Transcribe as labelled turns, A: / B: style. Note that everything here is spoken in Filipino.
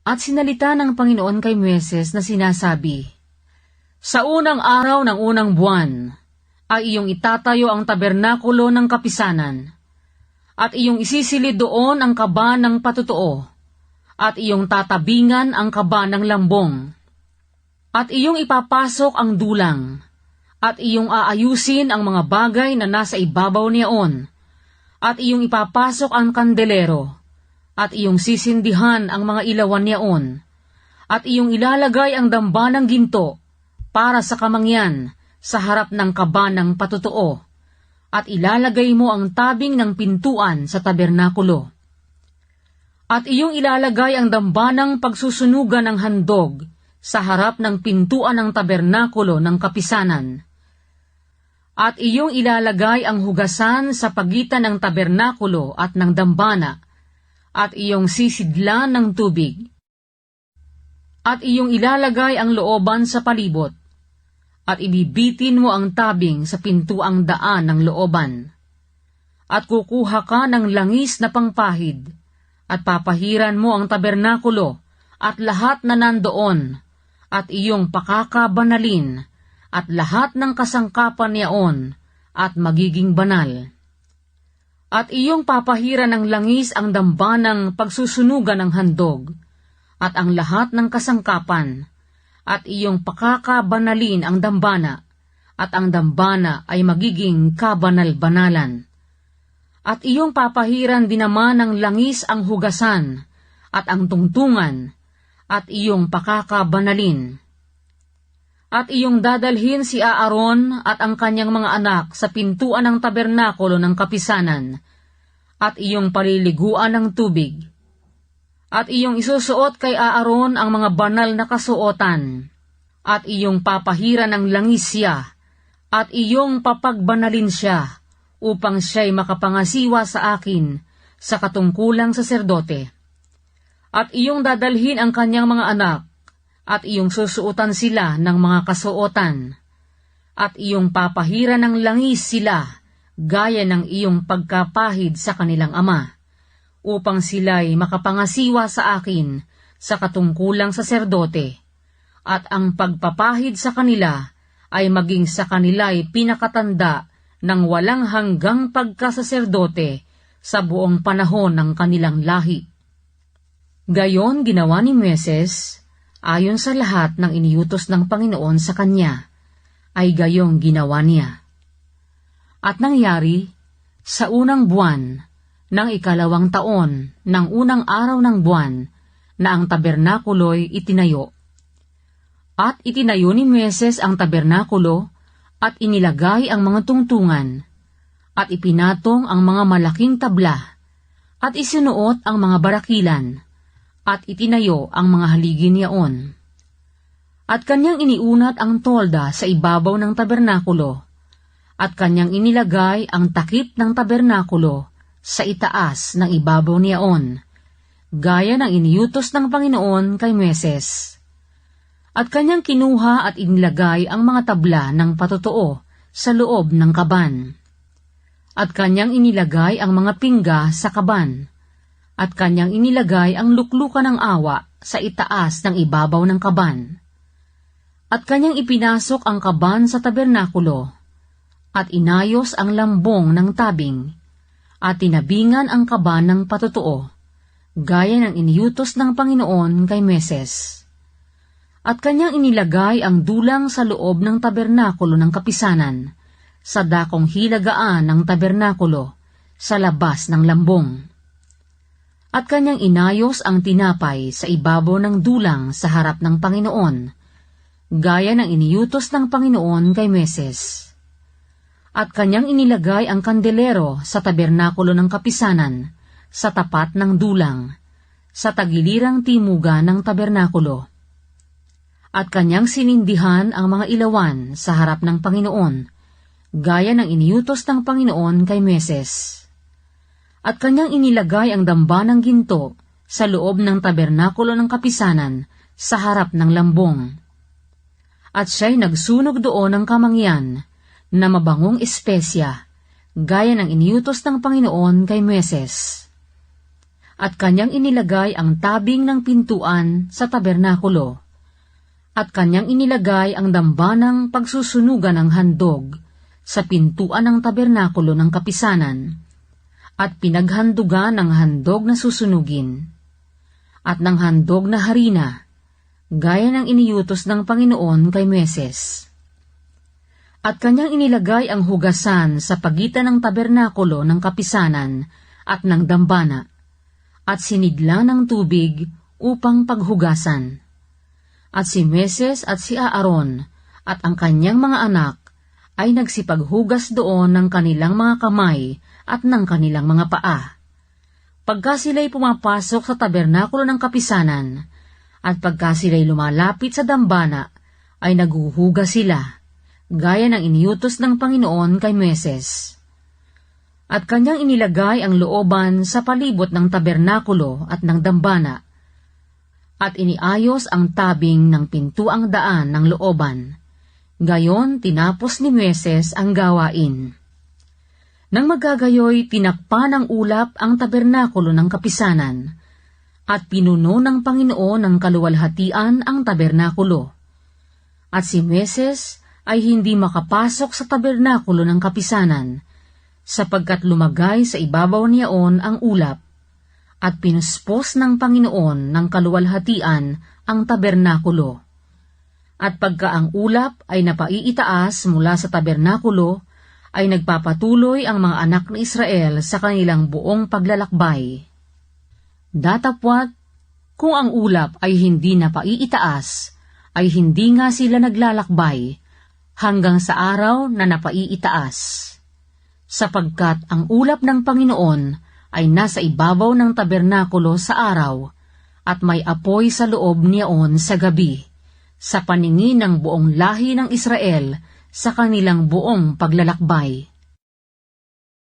A: At sinalita ng Panginoon kay Moises na sinasabi, "Sa unang araw ng unang buwan ay iyong itatayo ang tabernakulo ng kapisanan, at iyong isisilid doon ang kaba ng patutuo, at iyong tatabingan ang kaba ng lambong. At iyong ipapasok ang dulang, at iyong aayusin ang mga bagay na nasa ibabaw niyaon, at iyong ipapasok ang kandelero, at iyong sisindihan ang mga ilawan niyaon, at iyong ilalagay ang damba ng ginto para sa kamangyan sa harap ng kaba ng patutuo, at ilalagay mo ang tabing ng pintuan sa tabernakulo. At iyong ilalagay ang damba ng pagsusunugan ng handog sa harap ng pintuan ng tabernakulo ng kapisanan. At iyong ilalagay ang hugasan sa pagitan ng tabernakulo at ng dambana, at iyong sisidlan ng tubig. At iyong ilalagay ang looban sa palibot, at ibibitin mo ang tabing sa pintuang daan ng looban. At kukuha ka ng langis na pangpahid, at papahiran mo ang tabernakulo at lahat na nandoon, at iyong pakakabanalin, at lahat ng kasangkapan niyaon, at magiging banal. At iyong papahiran ng langis ang damba ng pagsusunugan ng handog, at ang lahat ng kasangkapan, at iyong pakakabanalin ang dambana, at ang dambana ay magiging kabanal-banalan. At iyong papahiran din naman ng langis ang hugasan, at ang tungtungan, at iyong pakakabanalin. At iyong dadalhin si Aaron at ang kanyang mga anak sa pintuan ng tabernakulo ng kapisanan, at iyong paliliguan ng tubig. At iyong isusuot kay Aaron ang mga banal na kasuotan, at iyong papahiran ng langis siya, at iyong papagbanalin siya, upang siya'y makapangasiwa sa akin sa katungkulang saserdote. At iyong dadalhin ang kanyang mga anak, at iyong susuotan sila ng mga kasuotan, at iyong papahiran ng langis sila, gaya ng iyong pagkapahid sa kanilang ama, upang sila'y makapangasiwa sa akin sa katungkulang saserdote, at ang pagpapahid sa kanila ay maging sa kanila'y pinakatanda ng walang hanggang pagkasaserdote sa buong panahon ng kanilang lahi. Gayon ginawa ni Moises, ayon sa lahat ng iniutos ng Panginoon sa kanya, ay gayong ginawa niya. At nangyari, sa unang buwan ng ikalawang taon ng unang araw ng buwan na ang tabernakulo'y itinayo. At itinayo ni Moises ang tabernakulo at inilagay ang mga tungtungan, at ipinatong ang mga malaking tabla, at isinuot ang mga barakilan, at itinayo ang mga haligi niyaon. At kanyang iniunat ang tolda sa ibabaw ng tabernakulo, at kanyang inilagay ang takip ng tabernakulo sa itaas ng ibabaw niyaon, gaya ng iniutos ng Panginoon kay Moises. At kanyang kinuha at inilagay ang mga tabla ng patutuo sa loob ng kaban. At kanyang inilagay ang mga pingga sa kaban, at kanyang inilagay ang luklukan ng awa sa itaas ng ibabaw ng kaban. At kanyang ipinasok ang kaban sa tabernakulo, at inayos ang lambong ng tabing, at tinabingan ang kaban ng patutuo, gaya ng iniutos ng Panginoon kay Moises. At kanyang inilagay ang dulang sa loob ng tabernakulo ng kapisanan, sa dakong hilagaan ng tabernakulo, sa labas ng lambong. At kanyang inayos ang tinapay sa ibabaw ng dulang sa harap ng Panginoon, gaya ng iniutos ng Panginoon kay Moises. At kanyang inilagay ang kandelero sa tabernakulo ng kapisanan, sa tapat ng dulang, sa tagilirang timuga ng tabernakulo. At kanyang sinindihan ang mga ilawan sa harap ng Panginoon, gaya ng iniutos ng Panginoon kay Moises. At kanyang inilagay ang damba ng ginto sa loob ng tabernakulo ng kapisanan sa harap ng lambong. At siya'y nagsunog doon ng kamangyan na mabangong espesya, gaya ng iniutos ng Panginoon kay Moises. at kanyang inilagay ang tabing ng pintuan sa tabernakulo, at kanyang inilagay ang dambanang pagsusunugan ng handog sa pintuan ng tabernakulo ng kapisanan, at pinaghandugan ng handog na susunugin, at ng handog na harina, gaya ng iniutos ng Panginoon kay Moises. At kanyang inilagay ang hugasan sa pagitan ng tabernakulo ng kapisanan at ng dambana, at sinidla ng tubig upang paghugasan. At si Moises at si Aaron at ang kanyang mga anak ay nagsipaghugas doon ng kanilang mga kamay at ng kanilang mga paa. Pagka sila'y pumapasok sa tabernakulo ng kapisanan, at pagka sila'y lumalapit sa dambana, ay naghuhugas sila, gaya ng iniutos ng Panginoon kay Moises. At kanyang inilagay ang looban sa palibot ng tabernakulo at ng dambana, at iniayos ang tabing ng pintuang daan ng looban. Gayon, tinapos ni Moises ang gawain. Nang magagayoy, tinakpa ng ulap ang tabernakulo ng kapisanan, at pinuno ng Panginoon ng kaluwalhatian ang tabernakulo. At si Moises ay hindi makapasok sa tabernakulo ng kapisanan, sapagkat lumagay sa ibabaw niyaon ang ulap, at pinuspos ng Panginoon ng kaluwalhatian ang tabernakulo. At pagka ang ulap ay napaiitaas mula sa tabernakulo, ay nagpapatuloy ang mga anak ni Israel sa kanilang buong paglalakbay. Datapwat, kung ang ulap ay hindi napaiitaas, ay hindi nga sila naglalakbay hanggang sa araw na napaiitaas. Sapagkat ang ulap ng Panginoon ay nasa ibabaw ng tabernakulo sa araw, at may apoy sa loob niyaon sa gabi, sa paningin ng buong lahi ng Israel sa kanilang buong paglalakbay.